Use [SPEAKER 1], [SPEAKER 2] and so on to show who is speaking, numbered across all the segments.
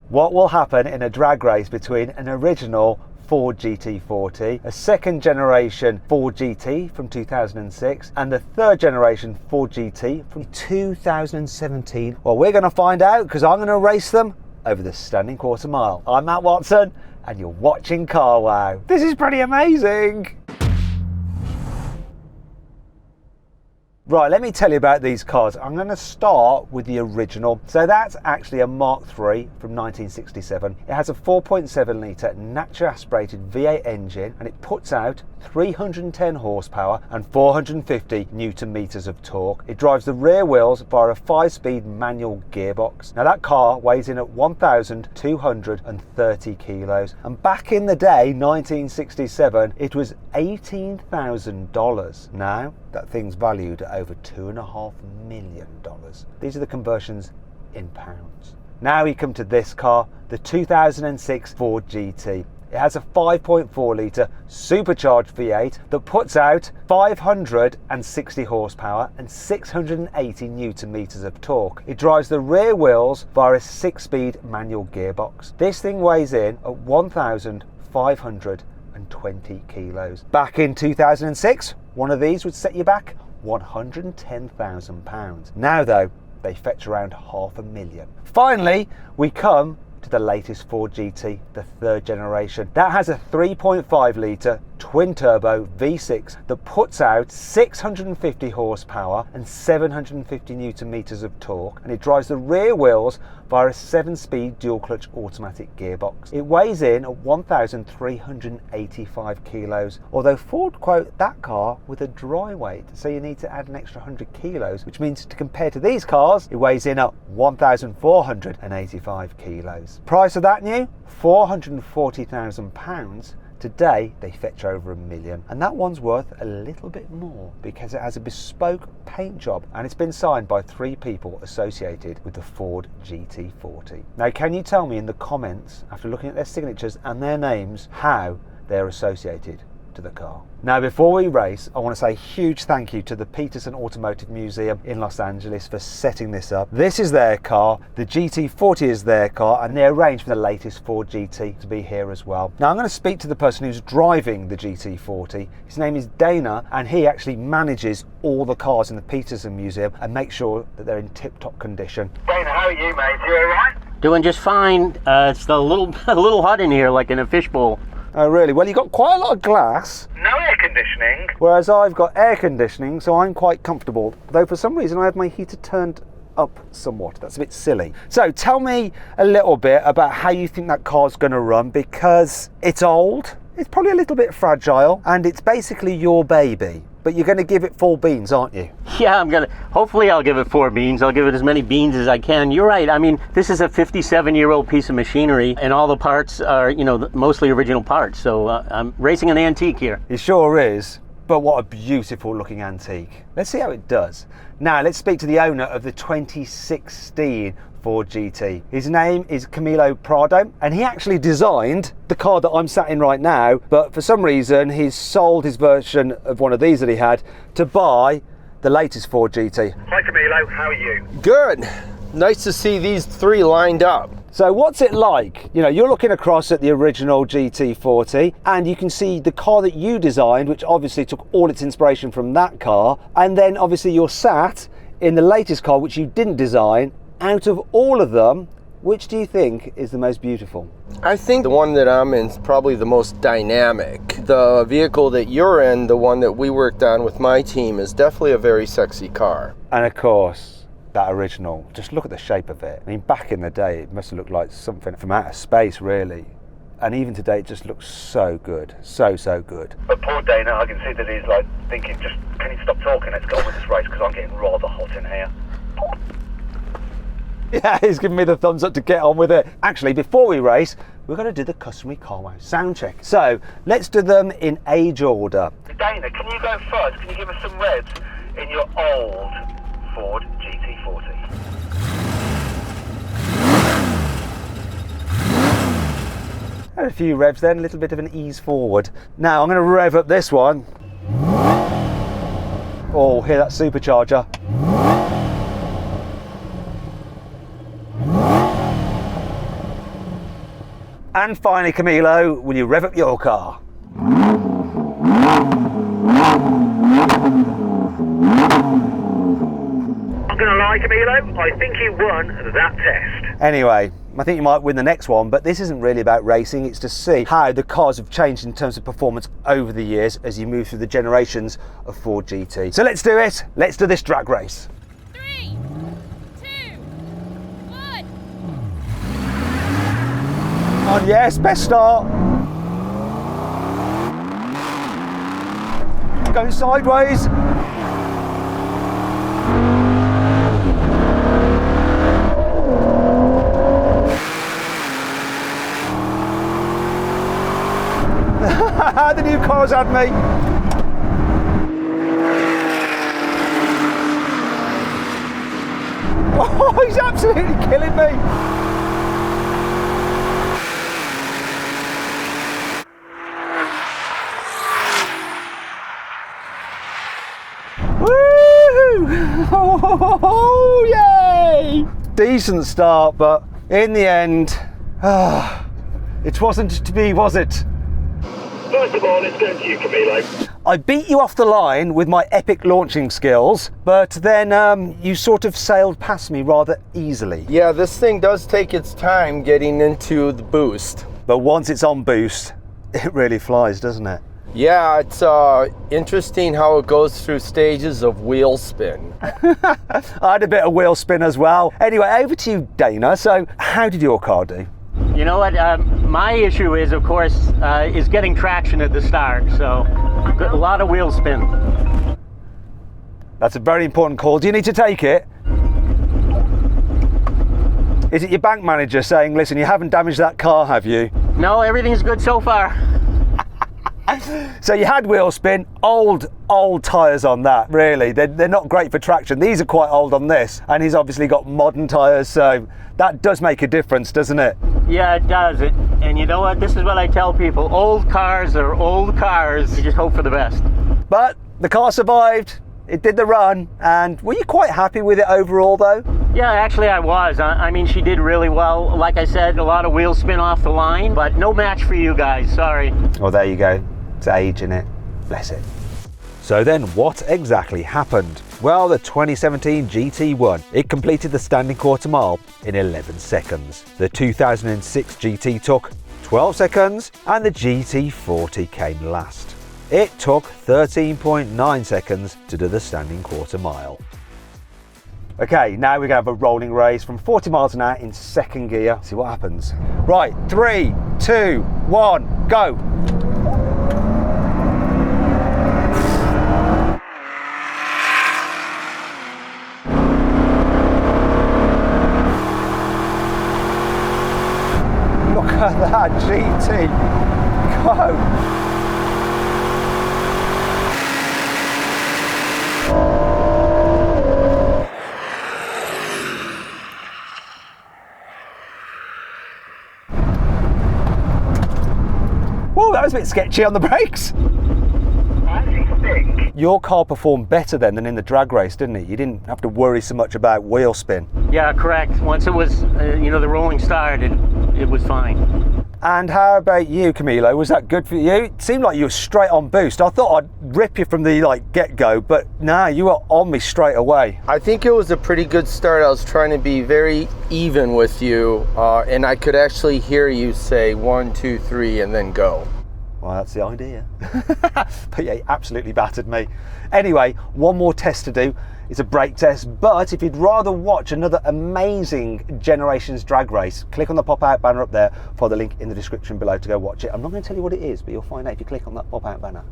[SPEAKER 1] what will happen in a drag race between an original Ford GT40, a second generation Ford GT from 2006, and the third generation Ford GT from 2017. Well, we're going to find out because I'm going to race them over the standing quarter mile. I'm Matt Watson and you're watching CarWow. This is pretty amazing. Right, let me tell you about these cars. I'm going to start with the original. So that's actually a Mark III from 1967. It has a 4.7 litre naturally aspirated V8 engine and it puts out 310 horsepower and 450 newton meters of torque. It drives the rear wheels via a 5-speed manual gearbox. Now that car weighs in at 1,230 kilos, and back in the day, 1967, it was $18,000. Now that thing's valued at over $2.5 million. These are the conversions in pounds. Now we come to this car, the 2006 Ford GT. It has a 5.4 litre supercharged V8 that puts out 560 horsepower and 680 newton meters of torque. It drives the rear wheels via a 6-speed manual gearbox. This thing weighs in at 1,520 kilos. Back in 2006, one of these would set you back £110,000. Now though, they fetch around $500,000. Finally, we come to the latest Ford GT, the third generation. That has a 3.5 litre twin turbo V6 that puts out 650 horsepower and 750 newton meters of torque, and it drives the rear wheels via a 7-speed dual clutch automatic gearbox. It weighs in at 1,385 kilos, although Ford quote that car with a dry weight, so you need to add an extra 100 kilos, which means to compare to these cars, it weighs in at 1,485 kilos. Price of that new, £440,000. Today they fetch over $1 million, and that one's worth a little bit more because it has a bespoke paint job and it's been signed by 3 people associated with the Ford GT40. Now, can you tell me in the comments, after looking at their signatures and their names, how they're associated to the car? Now, before we race, I want to say a huge thank you to the Peterson Automotive Museum in Los Angeles for setting this up. This is their car, the GT40 is their car, and they arranged for the latest Ford GT to be here as well. Now, I'm going to speak to the person who's driving the GT40. His name is Dana, and he actually manages all the cars in the Peterson Museum and makes sure that they're in tip-top condition.
[SPEAKER 2] Dana, how are you, mate? You all right?
[SPEAKER 3] Doing just fine. It's a little hot in here, like in a fishbowl.
[SPEAKER 1] Oh really? Well, you've got quite a lot of glass.
[SPEAKER 2] No air conditioning.
[SPEAKER 1] Whereas I've got air conditioning, so I'm quite comfortable. Though for some reason I have my heater turned up somewhat. That's a bit silly. So tell me a little bit about how you think that car's going to run, because it's old, it's probably a little bit fragile, and it's basically your baby. But you're going to give it 4 beans, aren't you?
[SPEAKER 3] Yeah, hopefully I'll give it 4 beans. I'll give it as many beans as I can. You're right. I mean, this is a 57-year-old piece of machinery, and all the parts are, mostly original parts. So I'm racing an antique here.
[SPEAKER 1] It sure is. But what a beautiful looking antique. Let's see how it does. Now, let's speak to the owner of the 2016 Ford GT. His name is Camilo Prado, and he actually designed the car that I'm sat in right now, but for some reason he's sold his version of one of these that he had to buy the latest Ford GT.
[SPEAKER 2] Hi Camilo, how are you?
[SPEAKER 4] Good. Nice to see these 3 lined up.
[SPEAKER 1] So what's it like? You're looking across at the original GT40 and you can see the car that you designed, which obviously took all its inspiration from that car, and then obviously you're sat in the latest car which you didn't design. Out of all of them, which do you think is the most beautiful?
[SPEAKER 4] I think the one that I'm in is probably the most dynamic. The vehicle that you're in, the one that we worked on with my team, is definitely a very sexy car.
[SPEAKER 1] And of course, that original, just look at the shape of it. I mean, back in the day, it must have looked like something from outer space, really. And even today, it just looks so good, so good.
[SPEAKER 2] But poor Dana, I can see that he's like thinking, just can you stop talking? Let's go on with this race because I'm getting rather hot in here.
[SPEAKER 1] Yeah, he's giving me the thumbs up to get on with it. Actually, before we race, we're going to do the customary CarWow sound check. So let's do them in age order.
[SPEAKER 2] Dana, can you go first? Can you give us some revs in your old Ford GT40?
[SPEAKER 1] And a few revs then, a little bit of an ease forward. Now I'm going to rev up this one. Oh, hear that supercharger. And finally, Camilo, will you rev up your car?
[SPEAKER 2] I'm going to lie, Camilo, I think you won that test.
[SPEAKER 1] Anyway, I think you might win the next one, but this isn't really about racing. It's to see how the cars have changed in terms of performance over the years as you move through the generations of Ford GT. So let's do it. Let's do this drag race.
[SPEAKER 5] 3, 2, 1.
[SPEAKER 1] On, yes, best start. Going sideways. The new car's had me. Oh, he's absolutely killing me. Woo! Oh, yay! Decent start, but in the end, it wasn't to be, was it?
[SPEAKER 2] First of all, it's going to you, Camilo.
[SPEAKER 1] I beat you off the line with my epic launching skills, but then you sort of sailed past me rather easily.
[SPEAKER 4] Yeah, this thing does take its time getting into the boost.
[SPEAKER 1] But once it's on boost, it really flies, doesn't it?
[SPEAKER 4] Yeah, it's interesting how it goes through stages of wheel spin.
[SPEAKER 1] I had a bit of wheel spin as well. Anyway, over to you, Dana. So how did your car do?
[SPEAKER 3] You know what? My issue is, of course, is getting traction at the start. So a lot of wheel spin.
[SPEAKER 1] That's a very important call. Do you need to take it? Is it your bank manager saying, listen, you haven't damaged that car, have you?
[SPEAKER 3] No, everything's good so far.
[SPEAKER 1] So you had wheel spin, old tyres on that, really. They're not great for traction. These are quite old on this, and he's obviously got modern tyres, so that does make a difference, doesn't it?
[SPEAKER 3] Yeah, it does. And you know what? This is what I tell people. Old cars are old cars. You just hope for the best.
[SPEAKER 1] But the car survived. It did the run, and were you quite happy with it overall, though?
[SPEAKER 3] Yeah, actually I was. I mean, she did really well. Like I said, a lot of wheel spin off the line, but no match for you guys, sorry.
[SPEAKER 1] Well, there you go. It's age, innit? Bless it. So then, what exactly happened? Well, the 2017 GT won. It completed the standing quarter mile in 11 seconds. The 2006 GT took 12 seconds, and the GT40 came last. It took 13.9 seconds to do the standing quarter mile. Okay, now we're going to have a rolling race from 40 miles an hour in second gear. See what happens. Right, 3, 2, 1, go. Look at that GT. Go. Whoa, that was a bit sketchy on the brakes.
[SPEAKER 2] I actually think
[SPEAKER 1] Your car performed better then than in the drag race, didn't it? You didn't have to worry so much about wheel spin.
[SPEAKER 3] Yeah, correct. Once it was, the rolling start, it was fine.
[SPEAKER 1] And how about you, Camilo? Was that good for you? It seemed like you were straight on boost. I thought I'd rip you from the get-go, but nah, you were on me straight away.
[SPEAKER 4] I think it was a pretty good start. I was trying to be very even with you, and I could actually hear you say 1, 2, 3, and then go.
[SPEAKER 1] Well, that's the idea. But yeah, he absolutely battered me. Anyway, one more test to do. It's a brake test, but if you'd rather watch another amazing Generations drag race, click on the pop-out banner up there for the link in the description below to go watch it. I'm not going to tell you what it is, but you'll find out if you click on that pop-out banner.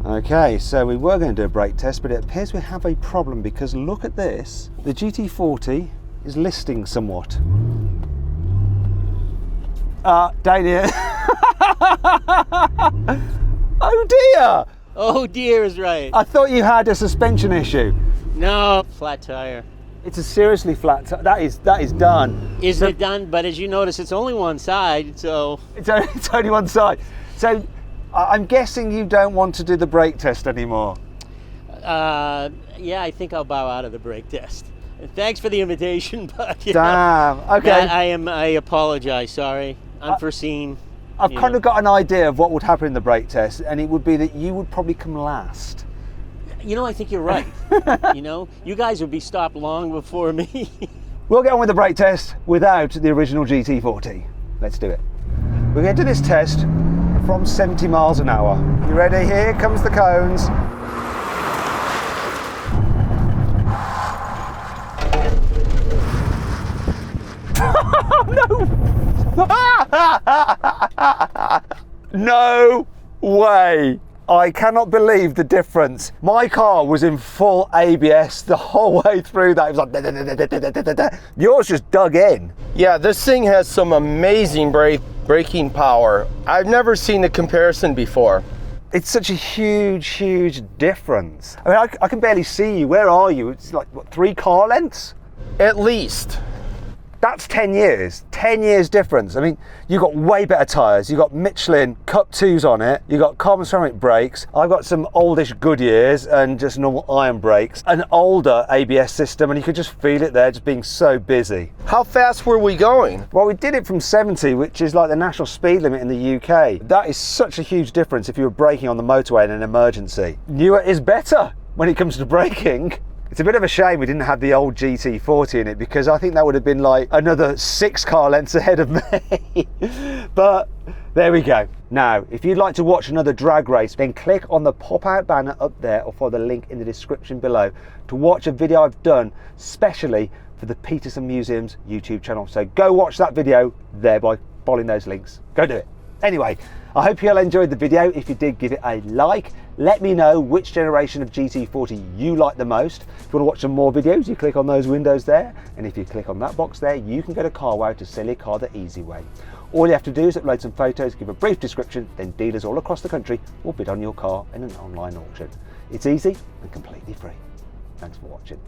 [SPEAKER 1] Okay, so we were going to do a brake test, but it appears we have a problem because look at this. The GT40 is listing somewhat. Down here. Oh dear!
[SPEAKER 3] Oh dear is right.
[SPEAKER 1] I thought you had a suspension issue.
[SPEAKER 3] No, flat tire.
[SPEAKER 1] It's a seriously flat tire. That is done.
[SPEAKER 3] Is it done? But as you notice, it's only one side, so...
[SPEAKER 1] It's only one side. So I'm guessing you don't want to do the brake test anymore.
[SPEAKER 3] Yeah, I think I'll bow out of the brake test. Thanks for the invitation, but...
[SPEAKER 1] Damn, okay.
[SPEAKER 3] I apologize, sorry. Unforeseen.
[SPEAKER 1] I've
[SPEAKER 3] You
[SPEAKER 1] kind
[SPEAKER 3] know?
[SPEAKER 1] of got an idea of what would happen in the brake test, and it would be that you would probably come last.
[SPEAKER 3] You know, I think you're right. You know, you guys would be stopped long before me.
[SPEAKER 1] We'll get on with the brake test without the original GT40. Let's do it. We're going to do this test from 70 miles an hour. You ready? Here comes the cones. No way! I cannot believe the difference. My car was in full ABS the whole way through that. It was like, da, da, da, da, da, da, da. Yours just dug in.
[SPEAKER 4] Yeah, this thing has some amazing braking power. I've never seen the comparison before.
[SPEAKER 1] It's such a huge difference. I mean, I can barely see you. Where are you? It's like, what, 3 car lengths?
[SPEAKER 4] At least.
[SPEAKER 1] That's 10 years. 10 years difference. I mean, you got way better tyres. You got Michelin Cup 2s on it. You got carbon ceramic brakes. I've got some oldish Goodyears and just normal iron brakes. An older ABS system, and you could just feel it there, just being so busy.
[SPEAKER 4] How fast were we going?
[SPEAKER 1] Well, we did it from 70, which is like the national speed limit in the UK. That is such a huge difference if you were braking on the motorway in an emergency. Newer is better when it comes to braking. It's a bit of a shame we didn't have the old GT40 in it, because I think that would have been like another 6 car lengths ahead of me. But there we go. Now, if you'd like to watch another drag race, then click on the pop-out banner up there or follow the link in the description below to watch a video I've done specially for the Peterson Museum's YouTube channel. So go watch that video there by following those links. Go do it. Anyway, I hope you all enjoyed the video. If you did, give it a like. Let me know which generation of GT40 you like the most. If you want to watch some more videos, you click on those windows there. And if you click on that box there, you can go to Carwow to sell your car the easy way. All you have to do is upload some photos, give a brief description, then dealers all across the country will bid on your car in an online auction. It's easy and completely free. Thanks for watching.